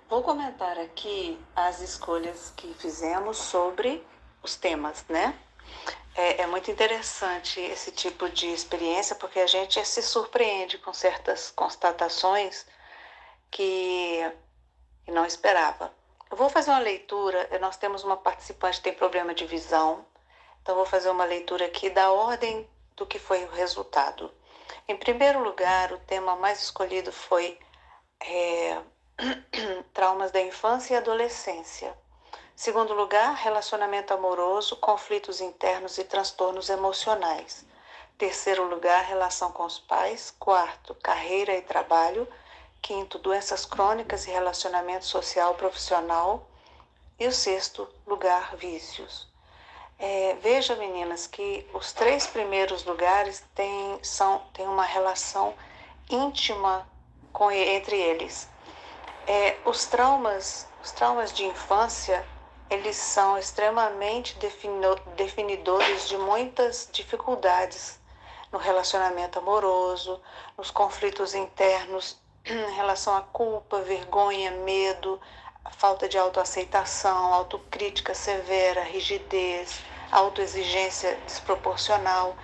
Vou comentar aqui as escolhas que fizemos sobre os temas, né? É muito interessante esse tipo de experiência porque a gente se surpreende com certas constatações que não esperava. Eu vou fazer uma leitura, nós temos uma participante que tem problema de visão, então vou fazer uma leitura aqui da ordem do que foi o resultado. Em primeiro lugar, o tema mais escolhido foi é, traumas da infância e adolescência. Segundo lugar, relacionamento amoroso, conflitos internos e transtornos emocionais. Terceiro lugar, relação com os pais. Quarto, carreira e trabalho. Quinto, doenças crônicas e relacionamento social profissional. E o sexto lugar, vícios. Veja, meninas, que os três primeiros lugares têm uma relação íntima entre eles. Os traumas de infância, eles são extremamente definidores de muitas dificuldades no relacionamento amoroso, nos conflitos internos em relação à culpa, vergonha, medo, a falta de autoaceitação, autocrítica severa, rigidez, autoexigência desproporcional,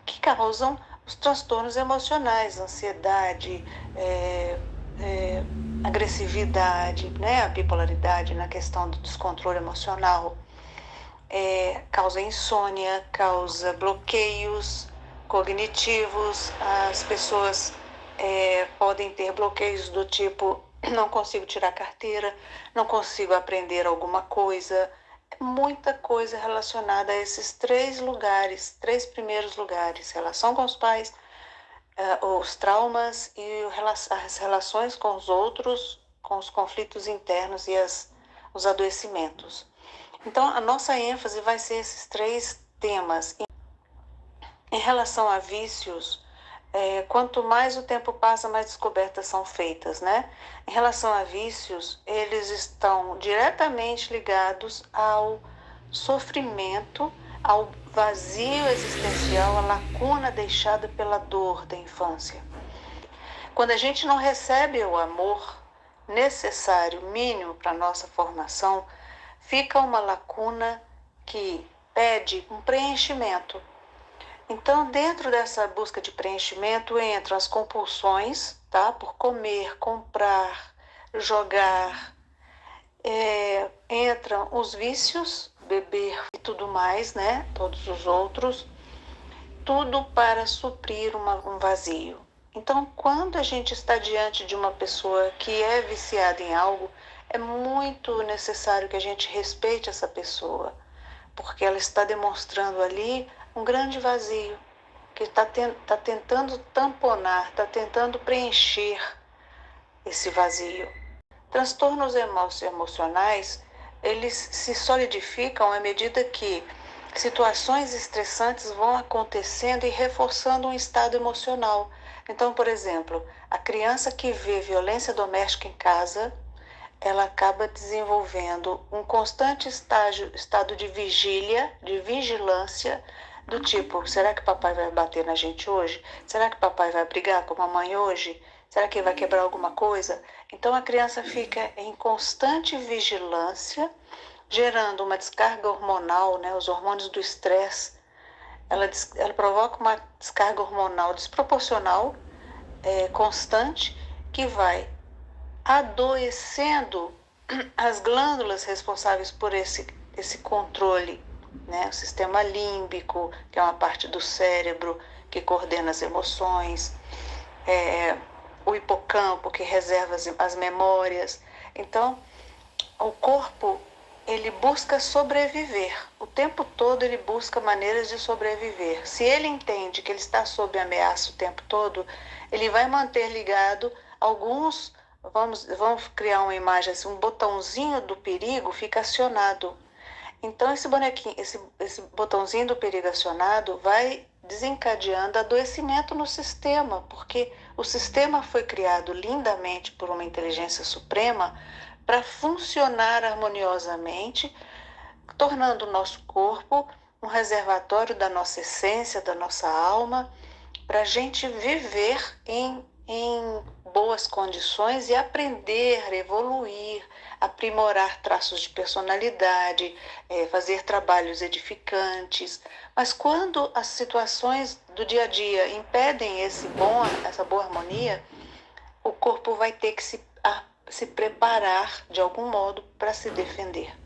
que causam os transtornos emocionais, ansiedade, é, é, agressividade, né, a bipolaridade na questão do descontrole emocional, causa insônia, causa bloqueios cognitivos. As pessoas podem ter bloqueios do tipo: não consigo tirar carteira, não consigo aprender alguma coisa. Muita coisa relacionada a esses três lugares, três primeiros lugares: relação com os pais, os traumas e as relações com os outros, com os conflitos internos e os adoecimentos. Então, a nossa ênfase vai ser esses três temas. Em relação a vícios, quanto mais o tempo passa, mais descobertas são feitas, né? Em relação a vícios, eles estão diretamente ligados ao sofrimento, ao vazio existencial, à lacuna deixada pela dor da infância. Quando a gente não recebe o amor necessário, mínimo para a nossa formação, fica uma lacuna que pede um preenchimento. Então, dentro dessa busca de preenchimento entram as compulsões, tá? Por comer, comprar, jogar, entram os vícios, beber e tudo mais, né? Todos os outros, tudo para suprir um vazio. Então, quando a gente está diante de uma pessoa que é viciada em algo, é muito necessário que a gente respeite essa pessoa, porque ela está demonstrando ali um grande vazio, que está tentando tamponar, está tentando preencher esse vazio. Transtornos emocionais, eles se solidificam à medida que situações estressantes vão acontecendo e reforçando um estado emocional. Então, por exemplo, a criança que vê violência doméstica em casa, ela acaba desenvolvendo um constante estado de vigília, de vigilância, do tipo: será que papai vai bater na gente hoje? Será que papai vai brigar com a mamãe hoje? Será que ele vai quebrar alguma coisa? Então a criança fica em constante vigilância, gerando uma descarga hormonal, né? Os hormônios do estresse. Ela provoca uma descarga hormonal desproporcional, constante, que vai adoecendo as glândulas responsáveis por esse controle, né? O sistema límbico, que é uma parte do cérebro que coordena as emoções, o hipocampo, que reserva as memórias. Então, o corpo, ele busca sobreviver. O tempo todo ele busca maneiras de sobreviver. Se ele entende que ele está sob ameaça o tempo todo, ele vai manter ligado alguns. Vamos criar uma imagem assim: um botãozinho do perigo fica acionado. Então, esse bonequinho, esse botãozinho do perigo acionado vai desencadeando adoecimento no sistema, porque o sistema foi criado lindamente por uma inteligência suprema para funcionar harmoniosamente, tornando o nosso corpo um reservatório da nossa essência, da nossa alma, para a gente viver em boas condições e aprender, evoluir, aprimorar traços de personalidade, fazer trabalhos edificantes. Mas quando as situações do dia a dia impedem essa boa harmonia, o corpo vai ter que se preparar de algum modo para se defender.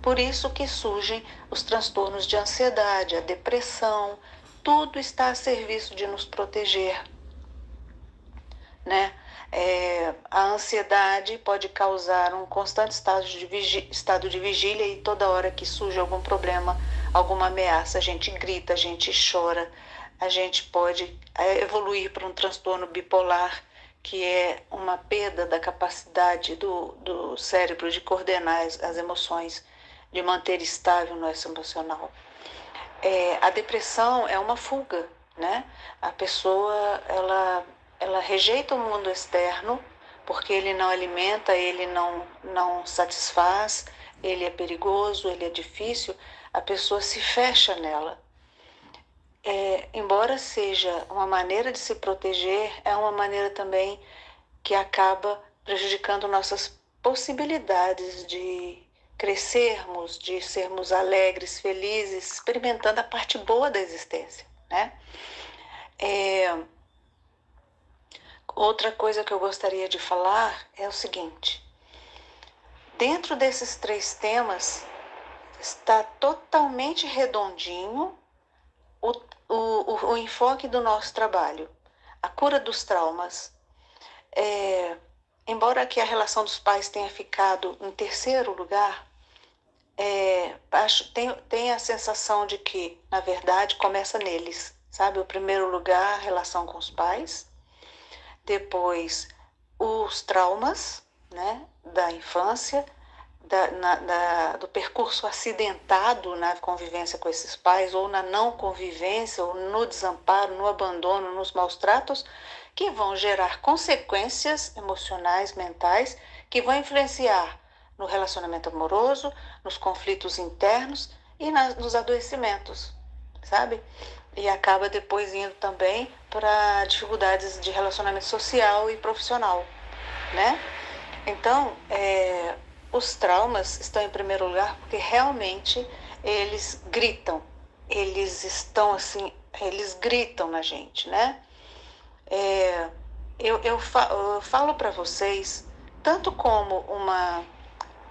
Por isso que surgem os transtornos de ansiedade, a depressão, tudo está a serviço de nos proteger, né? A ansiedade pode causar um constante estado de vigília e toda hora que surge algum problema, alguma ameaça, a gente grita, a gente chora, a gente pode evoluir para um transtorno bipolar, que é uma perda da capacidade do cérebro de coordenar as emoções, de manter estável o nosso emocional. A depressão é uma fuga, né? A pessoa, ela rejeita o mundo externo porque ele não alimenta, ele não satisfaz, ele é perigoso, ele é difícil, a pessoa se fecha nela. Embora seja uma maneira de se proteger, é uma maneira também que acaba prejudicando nossas possibilidades de crescermos, de sermos alegres, felizes, experimentando a parte boa da existência, né? Outra coisa que eu gostaria de falar é o seguinte: dentro desses 3 temas está totalmente redondinho o enfoque do nosso trabalho, a cura dos traumas. Embora que a relação dos pais tenha ficado em terceiro lugar, tem a sensação de que, na verdade, começa neles, sabe? O primeiro lugar, a relação com os pais, depois os traumas, né, da infância, do percurso acidentado na convivência com esses pais, ou na não convivência, ou no desamparo, no abandono, nos maus tratos, que vão gerar consequências emocionais, mentais, que vão influenciar no relacionamento amoroso, nos conflitos internos e nos adoecimentos, sabe? E acaba depois indo também para dificuldades de relacionamento social e profissional, né? Então, os traumas estão em primeiro lugar porque realmente eles gritam, eles gritam na gente, né? Eu falo para vocês, tanto como uma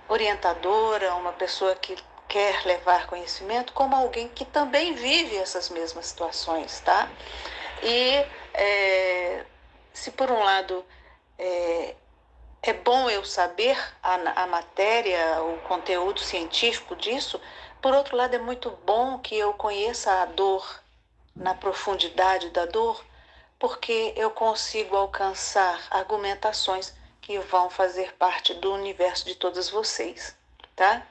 orientadora, uma pessoa que quer levar conhecimento, como alguém que também vive essas mesmas situações, tá? E se por um lado é bom eu saber a matéria, o conteúdo científico disso, por outro lado é muito bom que eu conheça a dor, na profundidade da dor, porque eu consigo alcançar argumentações que vão fazer parte do universo de todas vocês, tá?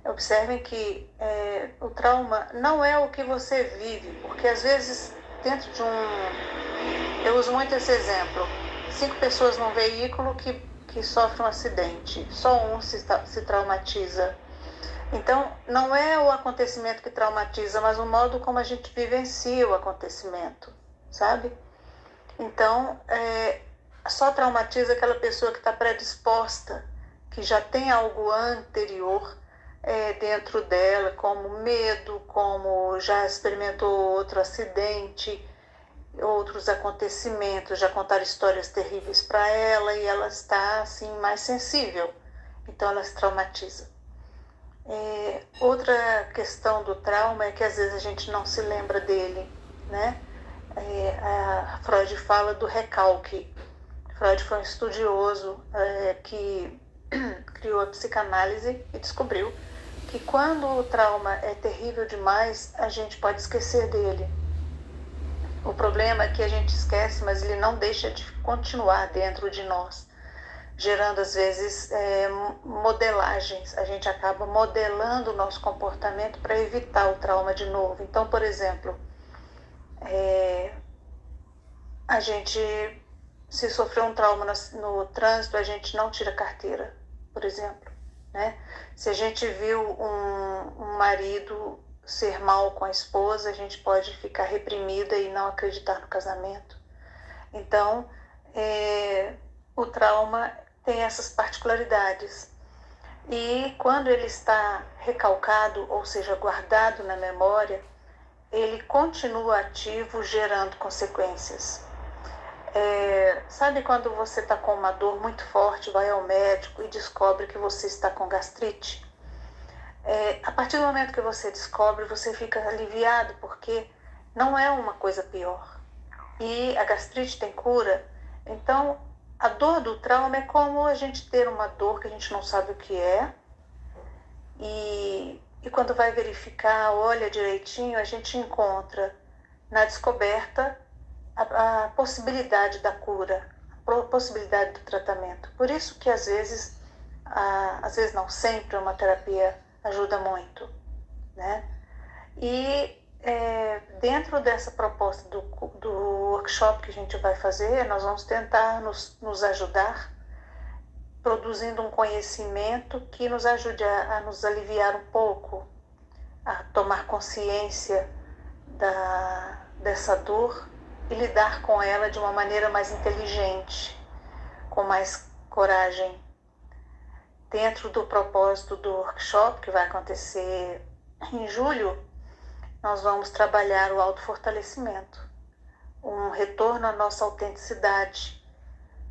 Observem que o trauma não é o que você vive, porque às vezes dentro de eu uso muito esse exemplo, 5 pessoas num veículo que sofre um acidente, só um se traumatiza. Então, não é o acontecimento que traumatiza, mas o modo como a gente vivencia o acontecimento, sabe? Então, só traumatiza aquela pessoa que está predisposta, que já tem algo anterior dentro dela, como medo, como já experimentou outro acidente, outros acontecimentos, já contaram histórias terríveis para ela e ela está assim mais sensível, então ela se traumatiza. Outra questão do trauma é que às vezes a gente não se lembra dele, né? A Freud fala do recalque. Freud foi um estudioso que criou a psicanálise e descobriu que quando o trauma é terrível demais, a gente pode esquecer dele. O problema é que a gente esquece, mas ele não deixa de continuar dentro de nós, gerando às vezes modelagens. A gente acaba modelando o nosso comportamento para evitar o trauma de novo. Então, por exemplo, a gente, se sofreu um trauma no trânsito, a gente não tira carteira, por exemplo, né? Se a gente viu um marido ser mal com a esposa, a gente pode ficar reprimida e não acreditar no casamento. Então, o trauma tem essas particularidades. E quando ele está recalcado, ou seja, guardado na memória, ele continua ativo, gerando consequências. Sabe quando você está com uma dor muito forte, vai ao médico e descobre que você está com gastrite? A partir do momento que você descobre, você fica aliviado, porque não é uma coisa pior. E a gastrite tem cura. Então, a dor do trauma é como a gente ter uma dor que a gente não sabe o que é. E quando vai verificar, olha direitinho, a gente encontra na descoberta a possibilidade da cura, a possibilidade do tratamento. Por isso que às vezes não sempre, uma terapia ajuda muito, né? E dentro dessa proposta do workshop que a gente vai fazer, nós vamos tentar nos ajudar produzindo um conhecimento que nos ajude a nos aliviar um pouco, a tomar consciência dessa dor e lidar com ela de uma maneira mais inteligente, com mais coragem. Dentro do propósito do workshop, que vai acontecer em julho, nós vamos trabalhar o autofortalecimento, um retorno à nossa autenticidade,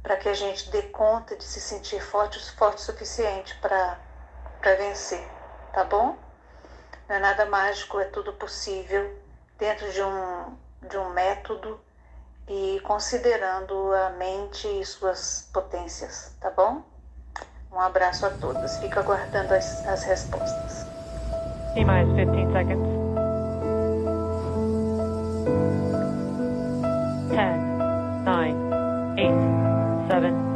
para que a gente dê conta de se sentir forte o suficiente para vencer, tá bom? Não é nada mágico, é tudo possível dentro de um método e considerando a mente e suas potências, tá bom? Um abraço a todos. Fico aguardando as respostas. T-minus 15 seconds. 10, 9, 8, 7,